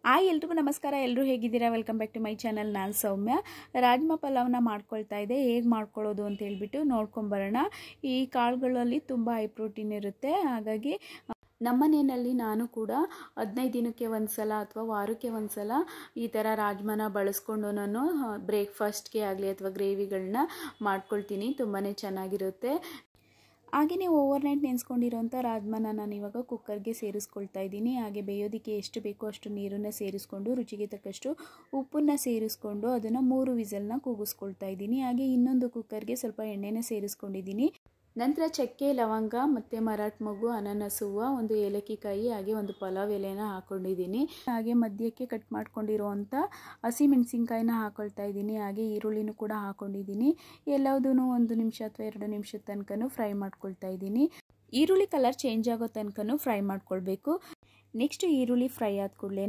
ಎಲ್ರಿಗೂ ನಮಸ್ಕಾರ. ಎಲ್ಲರೂ ಹೇಗಿದ್ದೀರಾ? Welcome back to my channel. ನಾನು ಸೌಮ್ಯ. ರಾಜ್ಮಾ ಪಲಾವ್ನ ಮಾಡ್ಕೊಳ್ತಾ ಇದ್ದೆ. ಹೇಗೆ ಮಾಡ್ಕೊಳ್ಳೋದು ಅಂತ ಹೇಳ್ಬಿಟ್ಟು ನೋಡ್ಕೊಂಬರೋಣ. ಈ ಕಾಳುಗಳಲ್ಲಿ ತುಂಬ ಹೈ ಪ್ರೋಟೀನ್ ಇರುತ್ತೆ. ಹಾಗಾಗಿ ನಮ್ಮನೆಯಲ್ಲಿ ನಾನು ಕೂಡ 15 ದಿನಕ್ಕೆ ಒಂದು ಸಲ ಅಥವಾ ವಾರಕ್ಕೆ ಒಂದು ಸಲ ಈ ಥರ ರಾಜ್ಮಾನ ಬಳಸ್ಕೊಂಡು ನಾನು ಬ್ರೇಕ್ಫಾಸ್ಟ್ಗೆ ಆಗಲಿ ಅಥವಾ ಗ್ರೇವಿಗಳನ್ನ ಮಾಡ್ಕೊಳ್ತೀನಿ. ತುಂಬಾ ಚೆನ್ನಾಗಿರುತ್ತೆ. ಹಾಗೆಯೇ ಓವರ್ನೈಟ್ ನೆನೆಸ್ಕೊಂಡಿರೋಂಥ ರಾಜ್ಮಾನ ನಾನು ಇವಾಗ ಕುಕ್ಕರ್ಗೆ ಸೇರಿಸ್ಕೊಳ್ತಾ ಇದ್ದೀನಿ. ಹಾಗೆ ಬೇಯೋದಕ್ಕೆ ಎಷ್ಟು ಬೇಕೋ ಅಷ್ಟು ನೀರನ್ನು ಸೇರಿಸ್ಕೊಂಡು ರುಚಿಗೆ ತಕ್ಕಷ್ಟು ಉಪ್ಪನ್ನು ಸೇರಿಸ್ಕೊಂಡು ಅದನ್ನು 3 ವಿಸಲ್ನ ಕೂಗಿಸ್ಕೊಳ್ತಾ ಇದ್ದೀನಿ. ಹಾಗೆ ಇನ್ನೊಂದು ಕುಕ್ಕರ್ಗೆ ಸ್ವಲ್ಪ ಎಣ್ಣೆನ ಸೇರಿಸ್ಕೊಂಡಿದ್ದೀನಿ. ನಂತರ ಚಕ್ಕೆ, ಲವಂಗ ಮತ್ತು ಮರಾಠ ಮೊಗ್ಗು, ಅನಾನಸು ಹೂವು, ಒಂದು ಏಲಕ್ಕಿ ಕಾಯಿ, ಹಾಗೆ ಒಂದು ಪಲಾವ್ ಎಲೆನ ಹಾಕ್ಕೊಂಡಿದ್ದೀನಿ. ಹಾಗೆ ಮಧ್ಯಕ್ಕೆ ಕಟ್ ಮಾಡ್ಕೊಂಡಿರುವಂಥ ಹಸಿ ಮೆಣಸಿನ್ಕಾಯಿನ ಹಾಕ್ಕೊಳ್ತಾ ಇದ್ದೀನಿ. ಹಾಗೆ ಈರುಳ್ಳಿನೂ ಕೂಡ ಹಾಕ್ಕೊಂಡಿದ್ದೀನಿ. ಎಲ್ಲದೂ 1 ನಿಮಿಷ ಅಥವಾ 2 ನಿಮಿಷದ ತನಕ ಫ್ರೈ ಮಾಡ್ಕೊಳ್ತಾ ಇದ್ದೀನಿ. ಈರುಳ್ಳಿ ಕಲರ್ ಚೇಂಜ್ ಆಗೋ ತನಕ ಫ್ರೈ ಮಾಡ್ಕೊಳ್ಬೇಕು. ನೆಕ್ಸ್ಟ್ ಈರುಳ್ಳಿ ಫ್ರೈ ಆದ ಕೂಡಲೇ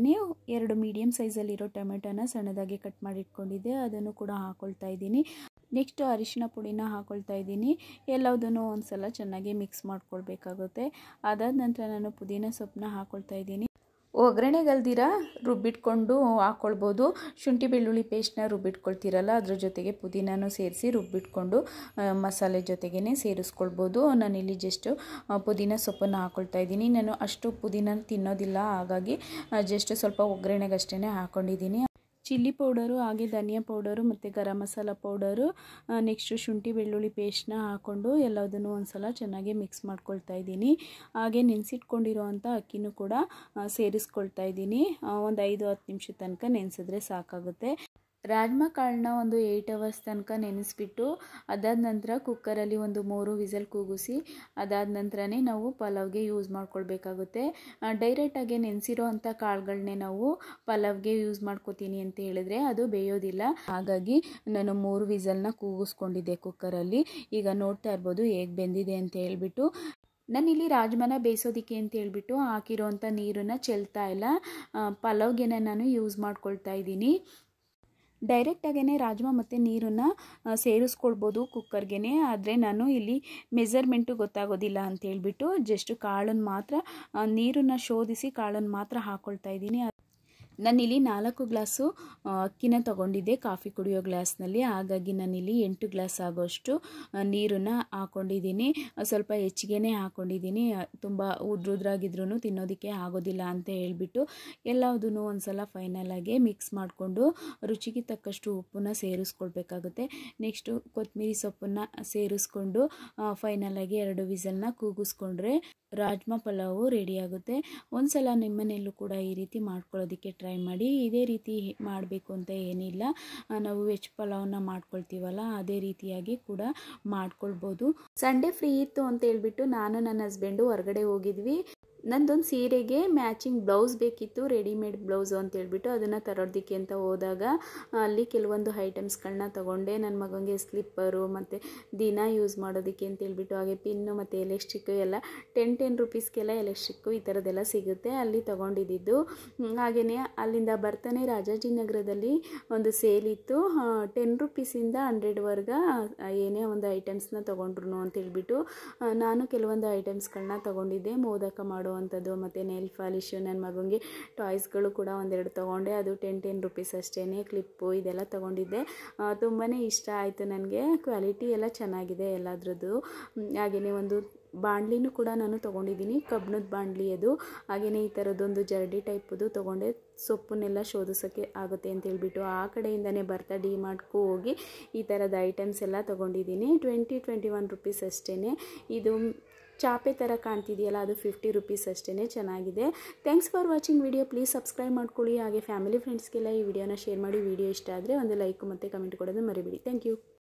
2 ಮೀಡಿಯಮ್ ಸೈಜಲ್ಲಿರೋ ಟೊಮೆಟೊನ ಸಣ್ಣದಾಗಿ ಕಟ್ ಮಾಡಿ ಇಟ್ಕೊಂಡಿದ್ದೆ, ಅದನ್ನು ಕೂಡ ಹಾಕ್ಕೊಳ್ತಾ ಇದ್ದೀನಿ. ನೆಕ್ಸ್ಟ್ ಅರಿಶಿನ ಪುಡಿನ ಹಾಕ್ಕೊಳ್ತಾ ಇದ್ದೀನಿ. ಎಲ್ಲದನ್ನು ಒಂದು ಸಲ ಚೆನ್ನಾಗಿ ಮಿಕ್ಸ್ ಮಾಡ್ಕೊಳ್ಬೇಕಾಗುತ್ತೆ. ಅದಾದ ನಂತರ ನಾನು ಪುದೀನ ಸೊಪ್ಪನ್ನ ಹಾಕ್ಕೊಳ್ತಾ ಇದ್ದೀನಿ. ಒಗ್ಗರಣೆಗಲ್ದಿರ ರುಬ್ಬಿಟ್ಕೊಂಡು ಹಾಕ್ಕೊಳ್ಬೋದು. ಶುಂಠಿ ಬೆಳ್ಳುಳ್ಳಿ ಪೇಸ್ಟ್ನ ರುಬ್ಬಿಟ್ಕೊಳ್ತೀರಲ್ಲ, ಅದ್ರ ಜೊತೆಗೆ ಪುದೀನೂ ಸೇರಿಸಿ ರುಬ್ಬಿಟ್ಕೊಂಡು ಮಸಾಲೆ ಜೊತೆಗೇ ಸೇರಿಸ್ಕೊಳ್ಬೋದು. ನಾನಿಲ್ಲಿ ಜಸ್ಟ್ ಪುದೀನ ಸೊಪ್ಪನ್ನು ಹಾಕ್ಕೊಳ್ತಾ ಇದ್ದೀನಿ. ನಾನು ಅಷ್ಟು ಪುದೀನ ತಿನ್ನೋದಿಲ್ಲ, ಹಾಗಾಗಿ ಜಸ್ಟ್ ಸ್ವಲ್ಪ ಒಗ್ಗರಣೆಗಷ್ಟೇ ಹಾಕ್ಕೊಂಡಿದ್ದೀನಿ. ಚಿಲ್ಲಿ ಪೌಡರು, ಹಾಗೆ ಧನಿಯಾ ಪೌಡರು ಮತ್ತು ಗರಂ ಮಸಾಲ ಪೌಡರು, ನೆಕ್ಸ್ಟು ಶುಂಠಿ ಬೆಳ್ಳುಳ್ಳಿ ಪೇಸ್ಟ್ನ ಹಾಕ್ಕೊಂಡು ಎಲ್ಲದನ್ನು ಒಂದು ಸಲ ಚೆನ್ನಾಗಿ ಮಿಕ್ಸ್ ಮಾಡ್ಕೊಳ್ತಾ ಇದ್ದೀನಿ. ಹಾಗೆ ನೆನೆಸಿಟ್ಕೊಂಡಿರೋವಂಥ ಅಕ್ಕಿನೂ ಕೂಡ ಸೇರಿಸ್ಕೊಳ್ತಾ ಇದ್ದೀನಿ. ಒಂದು 5-10 ನಿಮಿಷದ ತನಕ ನೆನೆಸಿದ್ರೆ ಸಾಕಾಗುತ್ತೆ. ರಾಜ್ಮಾ ಕಾಳನ್ನ ಒಂದು 8 ಅವರ್ಸ್ ತನಕ ನೆನೆಸ್ಬಿಟ್ಟು ಅದಾದ ನಂತರ ಕುಕ್ಕರಲ್ಲಿ ಒಂದು 3 ವಿಸಲ್ ಕೂಗಿಸಿ ಅದಾದ ನಂತರನೇ ನಾವು ಪಲಾವ್ಗೆ ಯೂಸ್ ಮಾಡ್ಕೊಳ್ಬೇಕಾಗುತ್ತೆ. ಡೈರೆಕ್ಟಾಗಿ ನೆನೆಸಿರೋ ಅಂಥ ಕಾಳುಗಳನ್ನೇ ನಾವು ಪಲಾವ್ಗೆ ಯೂಸ್ ಮಾಡ್ಕೋತೀನಿ ಅಂತ ಹೇಳಿದ್ರೆ ಅದು ಬೇಯೋದಿಲ್ಲ. ಹಾಗಾಗಿ ನಾನು 3 ವಿಸಲ್ನ ಕೂಗಿಸ್ಕೊಂಡಿದ್ದೆ ಕುಕ್ಕರಲ್ಲಿ. ಈಗ ನೋಡ್ತಾ ಇರ್ಬೋದು ಹೇಗೆ ಬೆಂದಿದೆ ಅಂತ ಹೇಳ್ಬಿಟ್ಟು. ನಾನಿಲ್ಲಿ ರಾಜ್ಮಾನ ಬೇಯಿಸೋದಕ್ಕೆ ಅಂತ ಹೇಳ್ಬಿಟ್ಟು ಹಾಕಿರೋವಂಥ ನೀರನ್ನು ಚೆಲ್ತಾ ಇಲ್ಲ, ಪಲಾವ್ಗೆ ನಾನು ಯೂಸ್ ಮಾಡ್ಕೊಳ್ತಾ ಇದ್ದೀನಿ. ಡೈರೆಕ್ಟಾಗೇ ರಾಜ್ಮಾ ಮತ್ತು ನೀರನ್ನು ಸೇರಿಸ್ಕೊಳ್ಬೋದು ಕುಕ್ಕರ್ಗೆ. ಆದರೆ ನಾನು ಇಲ್ಲಿ ಮೆಜರ್ಮೆಂಟು ಗೊತ್ತಾಗೋದಿಲ್ಲ ಅಂತ ಹೇಳ್ಬಿಟ್ಟು ಜಸ್ಟ್ ಕಾಳನ್ನು ಮಾತ್ರ ನೀರನ್ನು ಶೋಧಿಸಿ ಕಾಳನ್ನು ಮಾತ್ರ ಹಾಕ್ಕೊಳ್ತಾ ಇದ್ದೀನಿ. ನಾನಿಲ್ಲಿ 4 ಗ್ಲಾಸು ಅಕ್ಕಿನ ತೊಗೊಂಡಿದ್ದೆ ಕಾಫಿ ಕುಡಿಯೋ ಗ್ಲಾಸ್ನಲ್ಲಿ. ಹಾಗಾಗಿ ನಾನಿಲ್ಲಿ 8 ಗ್ಲಾಸ್ ಆಗೋಷ್ಟು ನೀರನ್ನು ಹಾಕ್ಕೊಂಡಿದ್ದೀನಿ. ಸ್ವಲ್ಪ ಹೆಚ್ಚಿಗೆ ಹಾಕ್ಕೊಂಡಿದ್ದೀನಿ. ತುಂಬ ಉದ್ರುದ್ರಾಗಿದ್ರೂ ತಿನ್ನೋದಕ್ಕೆ ಆಗೋದಿಲ್ಲ ಅಂತ ಹೇಳ್ಬಿಟ್ಟು ಎಲ್ಲದೂ ಒಂದು ಸಲ ಫೈನಲಾಗಿ ಮಿಕ್ಸ್ ಮಾಡಿಕೊಂಡು ರುಚಿಗೆ ತಕ್ಕಷ್ಟು ಉಪ್ಪನ್ನು ಸೇರಿಸ್ಕೊಳ್ಬೇಕಾಗುತ್ತೆ. ನೆಕ್ಸ್ಟು ಕೊತ್ತಂಬರಿ ಸೊಪ್ಪನ್ನು ಸೇರಿಸ್ಕೊಂಡು ಫೈನಲಾಗಿ 2 ವಿಸಲ್ನ ಕೂಗಿಸ್ಕೊಂಡ್ರೆ ರಾಜ್ಮಾ ಪಲಾವು ರೆಡಿಯಾಗುತ್ತೆ. ಒಂದು ಸಲ ನಿಮ್ಮನೆಯಲ್ಲೂ ಕೂಡ ಈ ರೀತಿ ಮಾಡ್ಕೊಳ್ಳೋದಕ್ಕೆ ಟ್ರೈ ಮಾಡಿ. ಇದೇ ರೀತಿ ಮಾಡಬೇಕು ಅಂತ ಏನಿಲ್ಲ, ನಾವು ವೆಜ್ ಪಲಾವ್ನ ಮಾಡ್ಕೊಳ್ತೀವಲ್ಲ ಅದೇ ರೀತಿಯಾಗಿ ಕೂಡ ಮಾಡ್ಕೊಳ್ಬೋದು. ಸಂಡೇ ಫ್ರೀ ಇತ್ತು ಅಂತ ಹೇಳ್ಬಿಟ್ಟು ನಾನು ನನ್ನ ಹಸ್ಬೆಂಡು ಹೊರಗಡೆ ಹೋಗಿದ್ವಿ. ನಂದೊಂದು ಸೀರೆಗೆ ಮ್ಯಾಚಿಂಗ್ ಬ್ಲೌಸ್ ಬೇಕಿತ್ತು, ರೆಡಿಮೇಡ್ ಬ್ಲೌಸು ಅಂತ ಹೇಳ್ಬಿಟ್ಟು ಅದನ್ನು ತರೋದಕ್ಕೆ ಅಂತ ಹೋದಾಗ ಅಲ್ಲಿ ಕೆಲವೊಂದು ಐಟಮ್ಸ್ಗಳನ್ನ ತೊಗೊಂಡೆ. ನನ್ನ ಮಗನಿಗೆ ಸ್ಲಿಪ್ಪರು ಮತ್ತು ದಿನ ಯೂಸ್ ಮಾಡೋದಕ್ಕೆ ಅಂತ ಹೇಳ್ಬಿಟ್ಟು, ಹಾಗೆ ಪಿನ್ನು ಮತ್ತು ಎಲೆಕ್ಟ್ರಿಕ್ಕು ಎಲ್ಲ 10 ರೂಪೀಸ್ಗೆಲ್ಲ ಎಲೆಕ್ಟ್ರಿಕ್ಕು ಈ ಥರದ್ದೆಲ್ಲ ಸಿಗುತ್ತೆ, ಅಲ್ಲಿ ತೊಗೊಂಡಿದ್ದು. ಹಾಗೆಯೇ ಅಲ್ಲಿಂದ ಬರ್ತಾನೆ ರಾಜಾಜಿನಗರದಲ್ಲಿ ಒಂದು ಸೇಲ್ ಇತ್ತು. 10 ರೂಪೀಸಿಂದ 100ವರೆಗೆ ಏನೇ ಒಂದು ಐಟಮ್ಸ್ನ ತೊಗೊಂಡ್ರು ಅಂತ ಹೇಳ್ಬಿಟ್ಟು ನಾನು ಕೆಲವೊಂದು ಐಟಮ್ಸ್ಗಳನ್ನ ತೊಗೊಂಡಿದ್ದೆ. ಮೋದಕ ಮಾಡುವಂಥದ್ದು ಮತ್ತು ನೇಲ್ ಪಾಲಿಶು, ನನ್ನ ಮಗನಿಗೆ ಟಾಯ್ಸ್ಗಳು ಕೂಡ ಒಂದೆರಡು ತೊಗೊಂಡೆ. ಅದು 10 ರೂಪೀಸ್ ಅಷ್ಟೇ. ಕ್ಲಿಪ್ಪು ಇದೆಲ್ಲ ತೊಗೊಂಡಿದ್ದೆ. ತುಂಬಾ ಇಷ್ಟ ಆಯಿತು ನನಗೆ. ಕ್ವಾಲಿಟಿ ಎಲ್ಲ ಚೆನ್ನಾಗಿದೆ ಎಲ್ಲದ್ರದ್ದು. ಹಾಗೆಯೇ ಒಂದು ಬಾಣಲಿನೂ ಕೂಡ ನಾನು ತೊಗೊಂಡಿದ್ದೀನಿ, ಕಬ್ಬಿಣದ ಬಾಣಲಿ ಅದು. ಹಾಗೆಯೇ ಈ ಥರದ್ದೊಂದು ಜರಡಿ ಟೈಪದು ತೊಗೊಂಡೆ, ಸೊಪ್ಪನ್ನೆಲ್ಲ ಶೋಧಿಸೋಕ್ಕೆ ಆಗುತ್ತೆ ಅಂತ ಹೇಳ್ಬಿಟ್ಟು. ಆ ಕಡೆಯಿಂದನೇ ಬರ್ತಾ ಡಿಮಾರ್ಟ್ಗೂ ಹೋಗಿ ಈ ಥರದ ಐಟಮ್ಸ್ ಎಲ್ಲ ತೊಗೊಂಡಿದ್ದೀನಿ. 20-21 ರೂಪೀಸ್ ಅಷ್ಟೇ. ಇದು ಚಾಪೆ ಥರ ಕಾಣ್ತಿದೆಯಲ್ಲ, ಅದು 50 ರೂಪೀಸ್ ಅಷ್ಟೇ. ಚೆನ್ನಾಗಿದೆ. Thanks for watching video. Please subscribe ಮಾಡ್ಕೊಳ್ಳಿ. ಹಾಗೆ ಫ್ಯಾಮಿಲಿ ಫ್ರೆಂಡ್ಸ್ಗೆಲ್ಲ ಈ ವಿಡಿಯೋನ ಶೇರ್ ಮಾಡಿ. ವಿಡಿಯೋ ಇಷ್ಟ ಆದರೆ ಒಂದು ಲೈಕ್ ಮತ್ತು ಕಮೆಂಟ್ ಕೊಡೋದು ಮರಿಬೇಡಿ. Thank you.